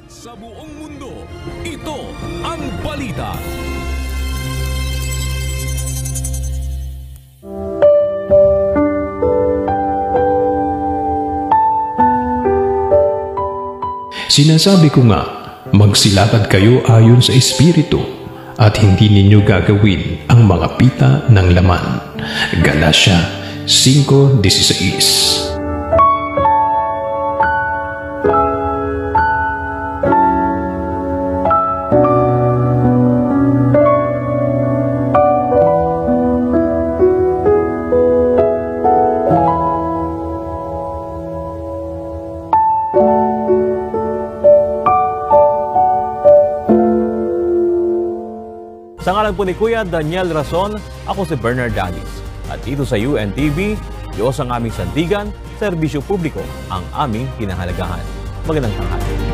Sa buong mundo, ito ang balita. Sinasabi ko nga, magsilakad kayo ayon sa Espiritu at hindi ninyo gagawin ang mga pita ng laman. Galatia 5:16. Sa ngalan po ni Kuya Daniel Rason, ako si Bernard Danis. At dito sa UNTV, Diyos ang aming sandigan, serbisyo publiko ang aming kinahalagahan. Magandang tanghali.